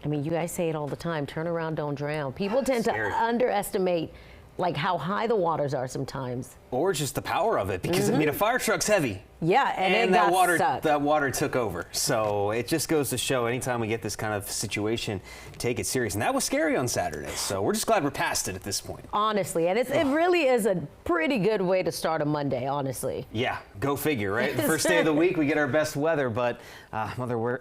I mean, you guys say it all the time, turn around, don't drown. People tend to Scary. underestimate like how high the waters are sometimes. Or just the power of it, because I mean, a fire truck's heavy. Yeah, and it that got stuck. That water took over. So it just goes to show, anytime we get this kind of situation, take it serious. And that was scary on Saturday. So we're just glad we're past it at this point. Honestly, and it really is a pretty good way to start a Monday, honestly. Yeah, go figure, right? The first day of the week, we get our best weather, but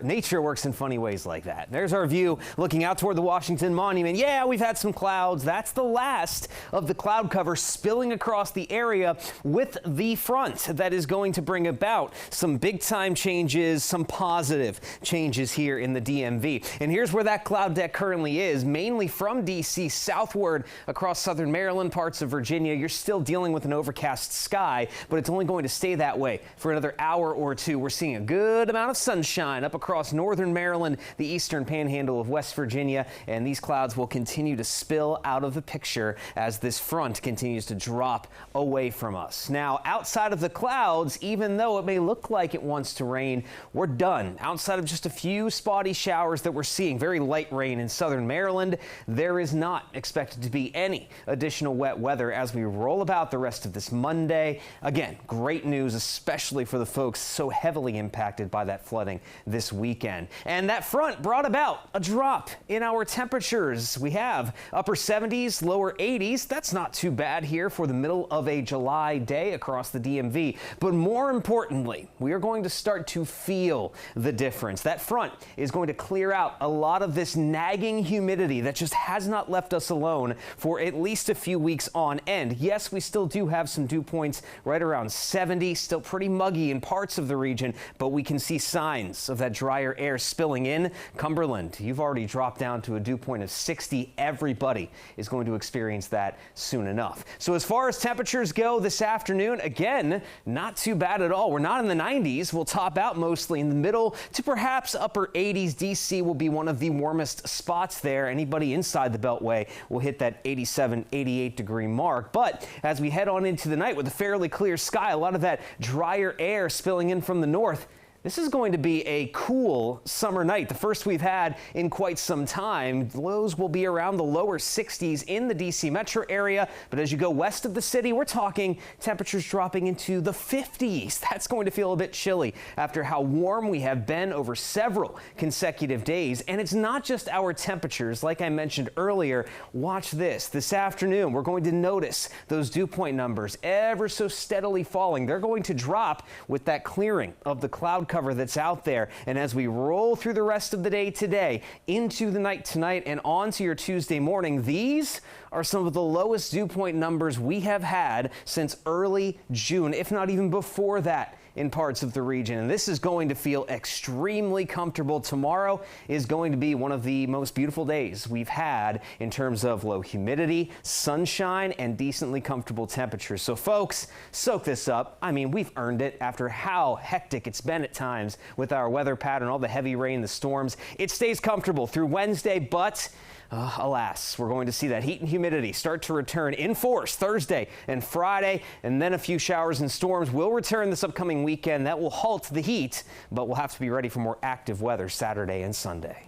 nature works in funny ways like that. There's our view looking out toward the Washington Monument. Yeah, we've had some clouds. That's the last of the cloud cover spilling across the area with the front that is going to bring about some big time changes, some positive changes here in the DMV. And here's where that cloud deck currently is, mainly from D.C. southward across southern Maryland, parts of Virginia. You're still dealing with an overcast sky, but it's only going to stay that way for another hour or two. We're seeing a good amount of sunshine up across northern Maryland, the eastern panhandle of West Virginia, and these clouds will continue to spill out of the picture as this front continues to drop away from us. Now, outside of the clouds, even though it may look like it wants to rain, we're done. Outside of just a few spotty showers that we're seeing, very light rain in southern Maryland, there is not expected to be any additional wet weather as we roll about the rest of this Monday. Again, great news, especially for the folks so heavily impacted by that flooding this weekend. And that front brought about a drop in our temperatures. We have upper 70s, lower 80s. That's not too bad here for the middle of a July day across the DMV. But more importantly, we are going to start to feel the difference. That front is going to clear out a lot of this nagging humidity that just has not left us alone for at least a few weeks on end. Yes, we still do have some dew points right around 70, still pretty muggy in parts of the region, but we can see signs of that drier air spilling in. Cumberland, you've already dropped down to a dew point of 60. Everybody is going to experience that soon enough. So as far as temperatures go this afternoon, again, not too bad at all. We're not in the 90s. We'll top out mostly in the middle to perhaps upper 80s. DC will be one of the warmest spots there. Anybody inside the Beltway will hit that 87, 88 degree mark. But as we head on into the night with a fairly clear sky, a lot of that drier air spilling in from the north, this is going to be a cool summer night, the first we've had in quite some time. Lows will be around the lower 60s in the D.C. metro area, but as you go west of the city, we're talking temperatures dropping into the 50s. That's going to feel a bit chilly after how warm we have been over several consecutive days. And it's not just our temperatures. Like I mentioned earlier, watch this. This afternoon, we're going to notice those dew point numbers ever so steadily falling. They're going to drop with that clearing of the cloud cover that's out there. And as we roll through the rest of the day today, into the night tonight and on to your Tuesday morning, these are some of the lowest dew point numbers we have had since early June, if not even before that, in parts of the region. And this is going to feel extremely comfortable. Tomorrow is going to be one of the most beautiful days we've had in terms of low humidity, sunshine, and decently comfortable temperatures. So folks, soak this up. I mean, we've earned it after how hectic it's been at times with our weather pattern, all the heavy rain, the storms. It stays comfortable through Wednesday, but alas, we're going to see that heat and humidity start to return in force Thursday and Friday, and then a few showers and storms will return this upcoming weekend. That will halt the heat, but we'll have to be ready for more active weather Saturday and Sunday.